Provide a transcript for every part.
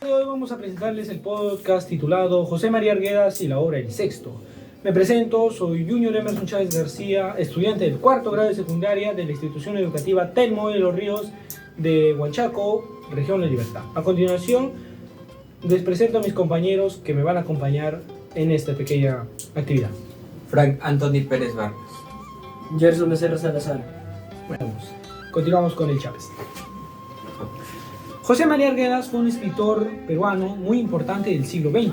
Hoy vamos a presentarles el podcast titulado José María Arguedas y la obra El Sexto. Me presento, soy Junior Emerson Chávez García, estudiante del cuarto grado de secundaria de la institución educativa Telmo de los Ríos de Huanchaco, región La Libertad. A continuación, les presento a mis compañeros que me van a acompañar en esta pequeña actividad. Frank Anthony Pérez Vargas. Gerson Becerra Salazar. Bueno, continuamos con el Chávez. José María Arguedas fue un escritor peruano muy importante del siglo XX.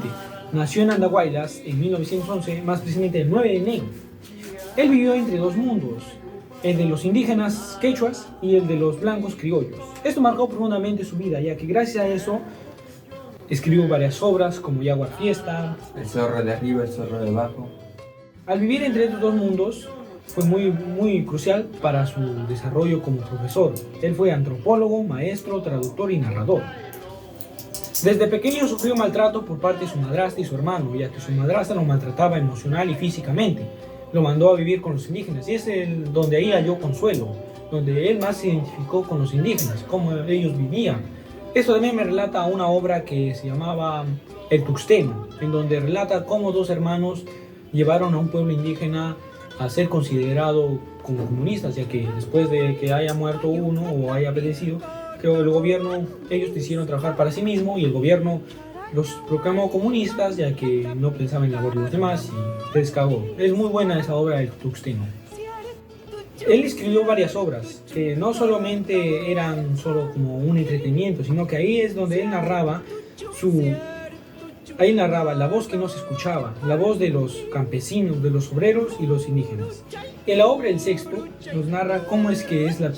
Nació en Andahuaylas en 1911, más precisamente el 9 de enero. Él vivió entre dos mundos, el de los indígenas quechuas y el de los blancos criollos. Esto marcó profundamente su vida, ya que gracias a eso escribió varias obras como Yaguar Fiesta, El zorro de arriba, el zorro de abajo. Al vivir entre estos dos mundos fue muy crucial para su desarrollo como profesor. Él fue antropólogo, maestro, traductor y narrador. Desde pequeño sufrió maltrato por parte de su madrastra y su hermano, ya que su madrastra lo maltrataba emocional y físicamente. Lo mandó a vivir con los indígenas y es donde ahí halló consuelo, donde él más se identificó con los indígenas, cómo ellos vivían. Esto también me relata una obra que se llamaba El Tuxteno, en donde relata cómo dos hermanos llevaron a un pueblo indígena a ser considerado como comunistas, ya que después de que haya muerto uno o haya fallecido, que el gobierno, ellos quisieron trabajar para sí mismo y el gobierno los proclamó comunistas, ya que no pensaban en la labor de los demás y les cagó. Es muy buena esa obra, El Tuxteno. Él escribió varias obras que no solamente eran solo como un entretenimiento, sino que ahí es donde él narraba la voz que no se escuchaba, la voz de los campesinos, de los obreros y los indígenas. En la obra El Sexto nos narra cómo es que es la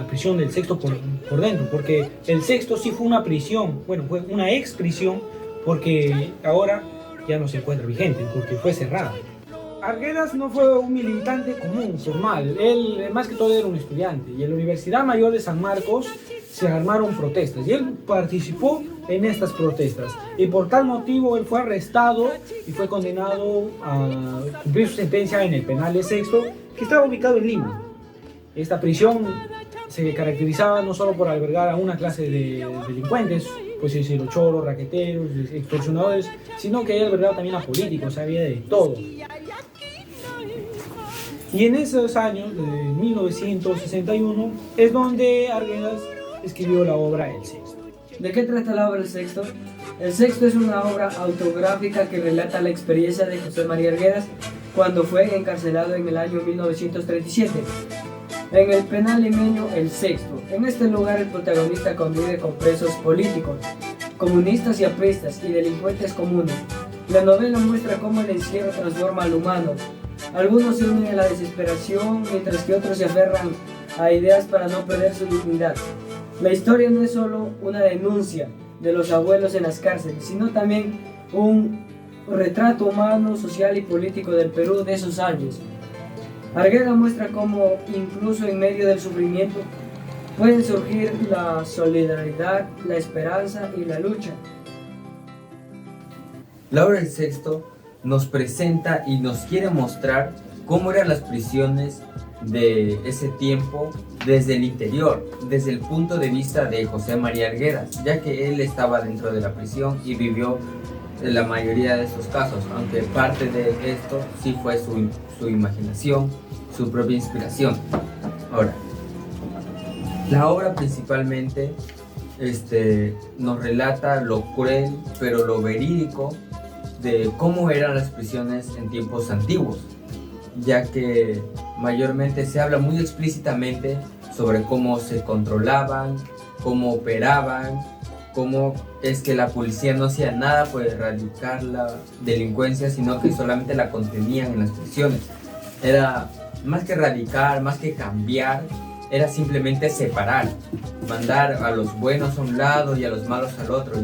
prisión del Sexto por dentro, porque el Sexto sí fue una prisión, bueno, fue una ex prisión, porque ahora ya no se encuentra vigente, porque fue cerrada. Arguedas no fue un militante común, formal. Él más que todo era un estudiante, y en la Universidad Mayor de San Marcos se armaron protestas y él participó en estas protestas, y por tal motivo él fue arrestado y fue condenado a cumplir su sentencia en el penal de Sexto, que estaba ubicado en Lima. Esta prisión se caracterizaba no solo por albergar a una clase de delincuentes, pues decir, choros, raqueteros, extorsionadores, sino que él albergaba también a políticos, había de todo. Y en esos años, de 1961, es donde Arguedas escribió la obra El Sexto. ¿De qué trata la obra El Sexto? El Sexto es una obra autobiográfica que relata la experiencia de José María Arguedas cuando fue encarcelado en el año 1937 en el penal limeño El Sexto. En este lugar el protagonista convive con presos políticos, comunistas y apristas y delincuentes comunes. La novela muestra cómo el encierro transforma al humano. Algunos se unen a la desesperación, mientras que otros se aferran a ideas para no perder su dignidad. La historia no es solo una denuncia de los abuelos en las cárceles, sino también un retrato humano, social y político del Perú de esos años. Arguedas muestra cómo, incluso en medio del sufrimiento, pueden surgir la solidaridad, la esperanza y la lucha. La obra El Sexto nos presenta y nos quiere mostrar cómo eran las prisiones de ese tiempo desde el interior, desde el punto de vista de José María Arguedas, ya que él estaba dentro de la prisión y vivió la mayoría de estos casos, aunque parte de esto sí fue su imaginación, su propia inspiración. Ahora, la obra principalmente nos relata lo cruel, pero lo verídico de cómo eran las prisiones en tiempos antiguos, ya que mayormente se habla muy explícitamente sobre cómo se controlaban, cómo operaban, cómo es que la policía no hacía nada por erradicar la delincuencia, sino que solamente la contenían en las prisiones. Era más que erradicar, más que cambiar, era simplemente separar, mandar a los buenos a un lado y a los malos al otro,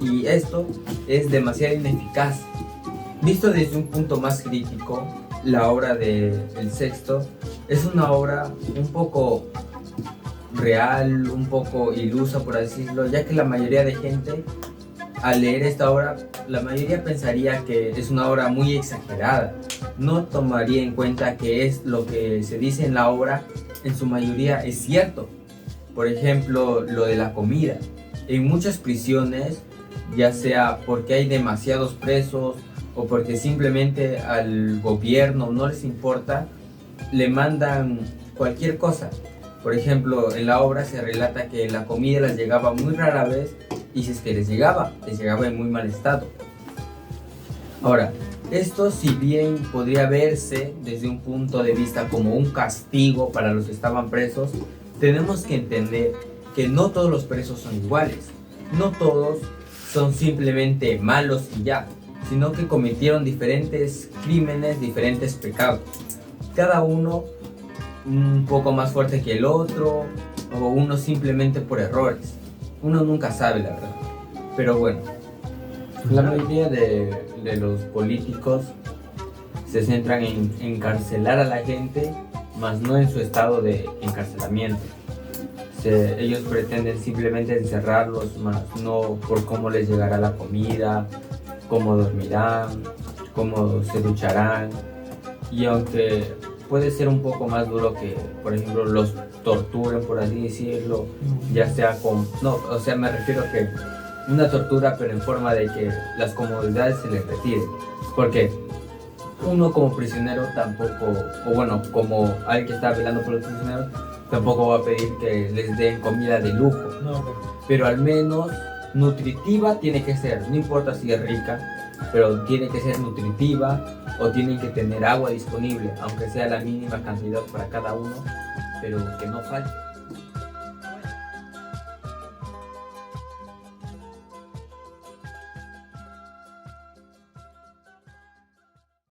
y esto es demasiado ineficaz. Visto desde un punto más crítico, la obra de El Sexto es una obra un poco real, un poco ilusa, por así decirlo, ya que la mayoría de gente al leer esta obra, la mayoría pensaría que es una obra muy exagerada, no tomaría en cuenta que es lo que se dice en la obra, en su mayoría es cierto. Por ejemplo, lo de la comida. En muchas prisiones ya sea porque hay demasiados presos o porque simplemente al gobierno no les importa, le mandan cualquier cosa. Por ejemplo, en la obra se relata que la comida les llegaba muy rara vez, y si es que les llegaba en muy mal estado. Ahora, esto, si bien podría verse desde un punto de vista como un castigo para los que estaban presos, tenemos que entender que no todos los presos son iguales. No todos son simplemente malos y ya, sino que cometieron diferentes crímenes, diferentes pecados. Cada uno un poco más fuerte que el otro, o uno simplemente por errores. Uno nunca sabe, la verdad. Pero bueno, la mayoría de los políticos se centran en encarcelar a la gente, más no en su estado de encarcelamiento. Ellos pretenden simplemente encerrarlos, más no por cómo les llegará la comida, cómo dormirán, cómo se ducharán. Y aunque puede ser un poco más duro que, por ejemplo, los torturen, por así decirlo, ya sea con... No, o sea, me refiero a que una tortura, pero en forma de que las comodidades se les retiren. Porque uno como prisionero tampoco, o bueno, como alguien que está velando por los prisioneros, tampoco va a pedir que les den comida de lujo. No, Pero al menos nutritiva tiene que ser, no importa si es rica, pero tiene que ser nutritiva, o tienen que tener agua disponible, aunque sea la mínima cantidad para cada uno, pero que no falte.